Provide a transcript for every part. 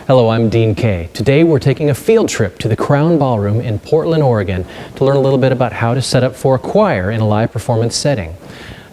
Hello, I'm Dean Kay. Today we're taking a field trip to the Crown Ballroom in Portland, Oregon to learn a little bit about how to set up for a choir in a live performance setting.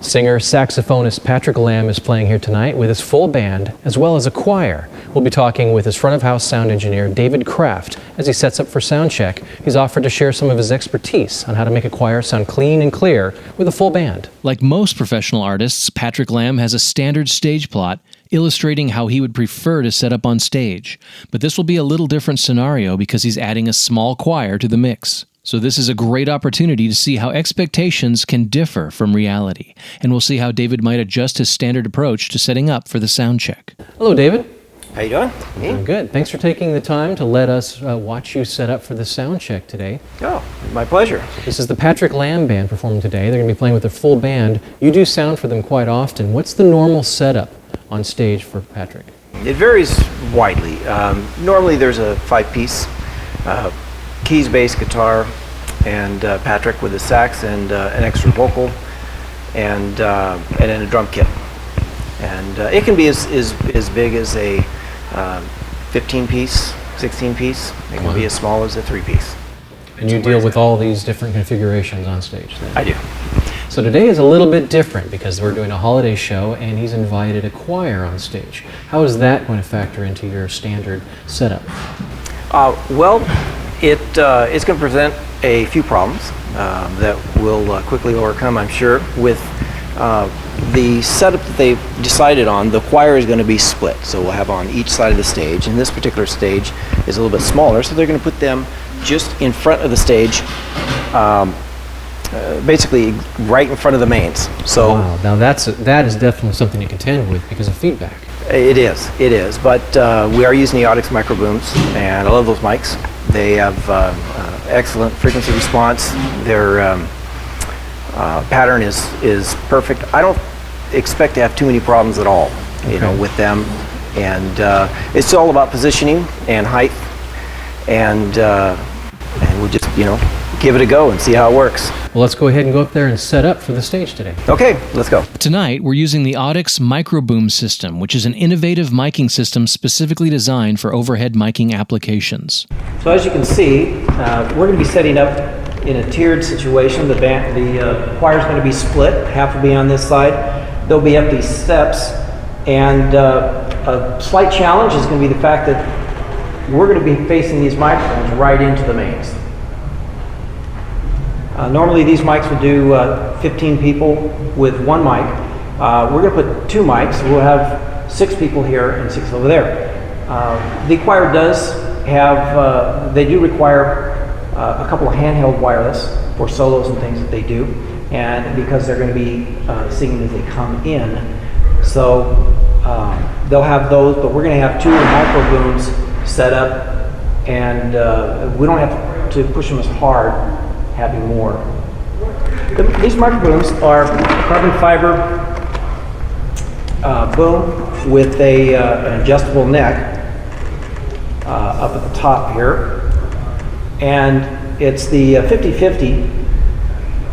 Singer-saxophonist Patrick Lamb is playing here tonight with his full band as well as a choir. We'll be talking with his front-of-house sound engineer David Kraft as he sets up for Soundcheck. He's offered to share some of his expertise on how to make a choir sound clean and clear with a full band. Like most professional artists, Patrick Lamb has a standard stage plot illustrating how he would prefer to set up on stage. But this will be a little different scenario because he's adding a small choir to the mix. So this is a great opportunity to see how expectations can differ from reality. And we'll see how David might adjust his standard approach to setting up for the sound check. Hello, David. How you doing? I'm good. Thanks for taking the time to let us watch you set up for the sound check today. Oh, my pleasure. This is the Patrick Lamb Band performing today. They're going to be playing with their full band. You do sound for them quite often. What's the normal setup on stage for Patrick? It varies widely. Normally there's a five-piece, keys, bass, guitar, and Patrick with a sax and an extra vocal, and then a drum kit. And it can be as big as a 15-piece, 16-piece. It can be as small as a 3-piece. And you deal with all these different configurations on stage then? I do. So today is a little bit different because we're doing a holiday show and he's invited a choir on stage. How is that going to factor into your standard setup? Well, it's going to present a few problems that we'll quickly overcome, I'm sure. With the setup that they've decided on, the choir is going to be split. So we'll have on each side of the stage, and this particular stage is a little bit smaller, so they're going to put them just in front of the stage, basically right in front of the mains. So wow, now that is definitely something to contend with because of feedback. It is, but we are using the Audix Microbooms, and I love those mics. They have excellent frequency response. Their pattern is perfect. I don't expect to have too many problems at all, you know, with them. And it's all about positioning and height, and we'll just, you know, give it a go and see how it works. Well, let's go ahead and go up there and set up for the stage today. Okay, let's go. Tonight, we're using the Audix Microboom system, which is an innovative miking system specifically designed for overhead miking applications. So as you can see, we're going to be setting up in a tiered situation. The choir is going to be split. Half will be on this side. They'll be up these steps, and a slight challenge is going to be the fact that we're going to be facing these microphones right into the mains. Normally these mics will do 15 people with one mic. We're going to put two mics. We'll have 6 people here and 6 over there. The choir does have, they do require a couple of handheld wireless for solos and things that they do, and because they're going to be singing as they come in. So they'll have those, but we're going to have 2 microbooms set up, and we don't have to push them as hard, having more. These microbooms are carbon fiber boom with an adjustable neck up at the top here, and it's the 50-50.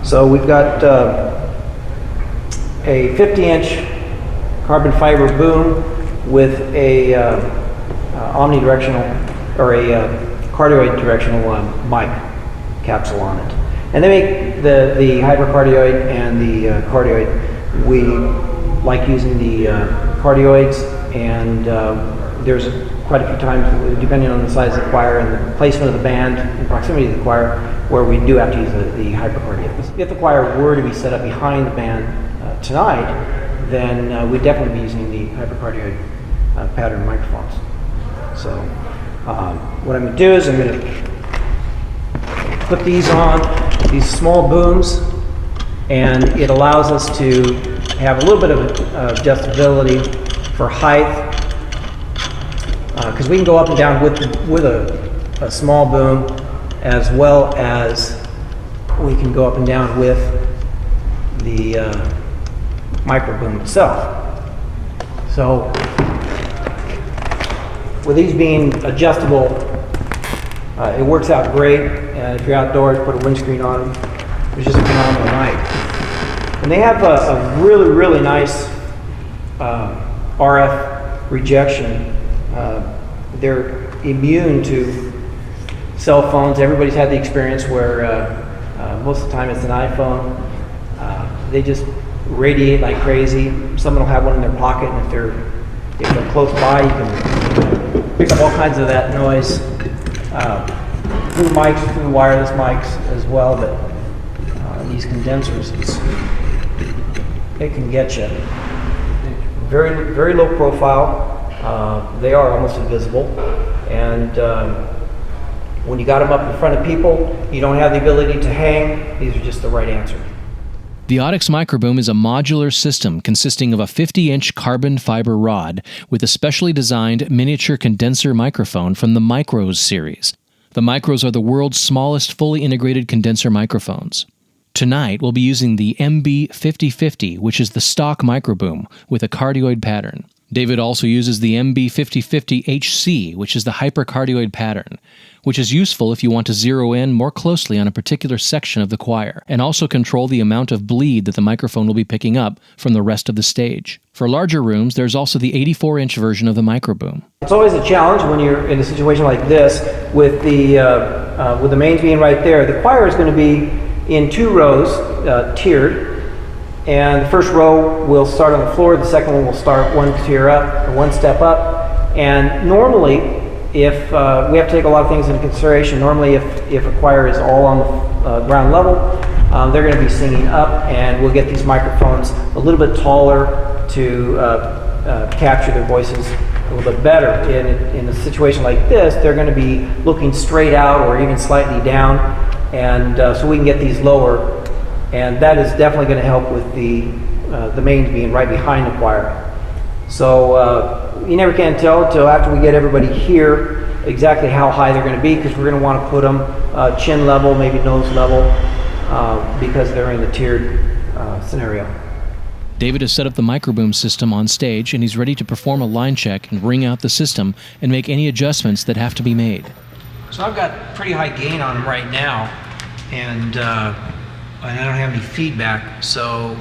So we've got a 50-inch carbon fiber boom with a omnidirectional or a cardioid directional mic capsule on it. And they make the hypercardioid and the cardioid. We like using the cardioids, and there's quite a few times, depending on the size of the choir and the placement of the band and proximity to the choir, where we do have to use the hypercardioid. If the choir were to be set up behind the band tonight, then we'd definitely be using the hypercardioid pattern microphones. So what I'm going to do is I'm going to put these on, these small booms, and it allows us to have a little bit of adjustability for height, because we can go up and down with a small boom, as well as we can go up and down with the micro boom itself. So with these being adjustable, it works out great. If you're outdoors, put a windscreen on them. It's just a phenomenal night. And they have a really, really nice RF rejection they're immune to cell phones. Everybody's had the experience where most of the time it's an iPhone. They just radiate like crazy. Someone will have one in their pocket, and if they're close by, you can pick up all kinds of that noise through the mics, through the wireless mics as well. But these condensers, it can get you. Very, very low profile. They are almost invisible, and when you got them up in front of people, you don't have the ability to hang. These are just the right answer. The Audix Microboom is a modular system consisting of a 50-inch carbon fiber rod with a specially designed miniature condenser microphone from the Micros series. The Micros are the world's smallest fully integrated condenser microphones. Tonight, we'll be using the MB5050, which is the stock microboom, with a cardioid pattern. David also uses the MB5050HC, which is the hypercardioid pattern, which is useful if you want to zero in more closely on a particular section of the choir, and also control the amount of bleed that the microphone will be picking up from the rest of the stage. For larger rooms, there's also the 84-inch version of the microboom. It's always a challenge when you're in a situation like this, with the mains being right there. The choir is going to be in 2 rows, tiered. And the first row will start on the floor, the second one will start one tier up, or one step up. And normally, if we have to take a lot of things into consideration, normally if a choir is all on the ground level, they're going to be singing up, and we'll get these microphones a little bit taller to capture their voices a little bit better. In a situation like this, they're going to be looking straight out or even slightly down, and so we can get these lower. And that is definitely going to help with the mains being right behind the choir. So you never can tell until after we get everybody here exactly how high they're going to be, because we're going to want to put them chin level, maybe nose level, because they're in the tiered scenario. David has set up the microboom system on stage, and he's ready to perform a line check and ring out the system and make any adjustments that have to be made. So I've got pretty high gain on them right now, and I don't have any feedback, so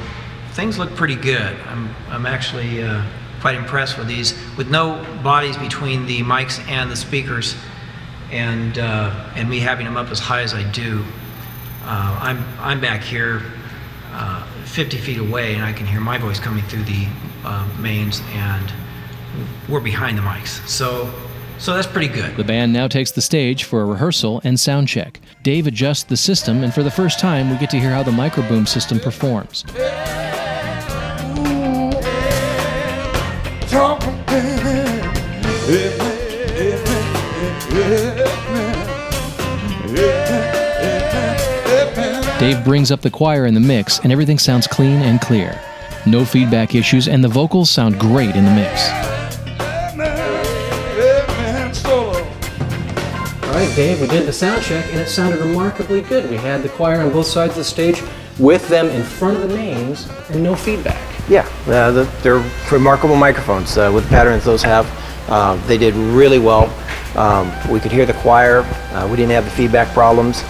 things look pretty good. I'm actually quite impressed with these, with no bodies between the mics and the speakers, and me having them up as high as I do. I'm back here 50 feet away, and I can hear my voice coming through the mains, and we're behind the mics. So that's pretty good. The band now takes the stage for a rehearsal and sound check. Dave adjusts the system, and for the first time, we get to hear how the microboom system performs. Dave brings up the choir in the mix, and everything sounds clean and clear. No feedback issues, and the vocals sound great in the mix. All right, Dave, we did the sound check, and it sounded remarkably good. We had the choir on both sides of the stage with them in front of the mains and no feedback. Yeah, they're remarkable microphones with the patterns those have. They did really well. We could hear the choir. We didn't have the feedback problems.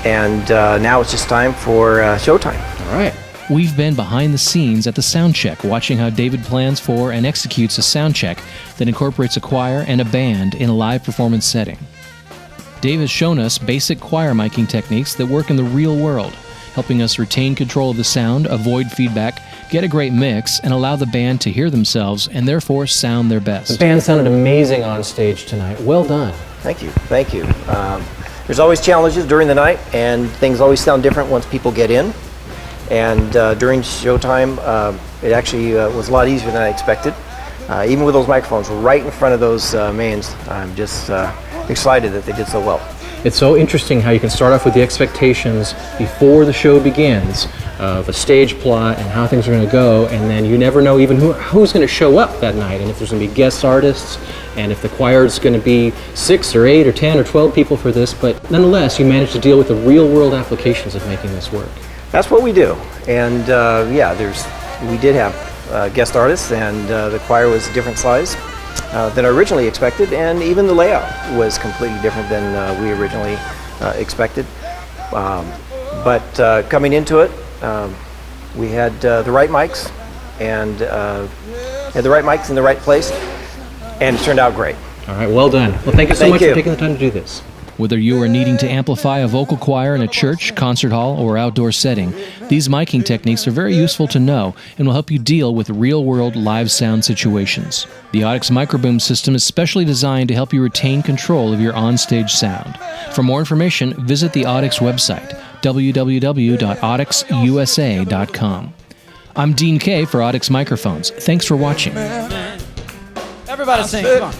And now it's just time for showtime. All right. We've been behind the scenes at the sound check, watching how David plans for and executes a sound check that incorporates a choir and a band in a live performance setting. Dave has shown us basic choir miking techniques that work in the real world, helping us retain control of the sound, avoid feedback, get a great mix, and allow the band to hear themselves and therefore sound their best. The band sounded amazing on stage tonight. Well done. Thank you. Thank you. There's always challenges during the night, and things always sound different once people get in. And during showtime, it actually was a lot easier than I expected. Even with those microphones right in front of those mains, I'm just excited that they did so well. It's so interesting how you can start off with the expectations before the show begins of a stage plot and how things are going to go, and then you never know even who's going to show up that night, and if there's going to be guest artists, and if the choir is going to be 6 or 8 or 10 or 12 people for this, but nonetheless you manage to deal with the real world applications of making this work. That's what we do, and we did have guest artists, and the choir was a different size than I originally expected, and even the layout was completely different than we originally expected. But coming into it, we had the right mics, and had the right mics in the right place, and it turned out great. All right, well done. Well, thank you so Thank much you. for taking the time to do this. Whether you are needing to amplify a vocal choir in a church, concert hall, or outdoor setting, these miking techniques are very useful to know and will help you deal with real-world live sound situations. The Audix Microboom system is specially designed to help you retain control of your onstage sound. For more information, visit the Audix website, www.audixusa.com. I'm Dean Kay for Audix Microphones. Thanks for watching. Everybody sing, come on.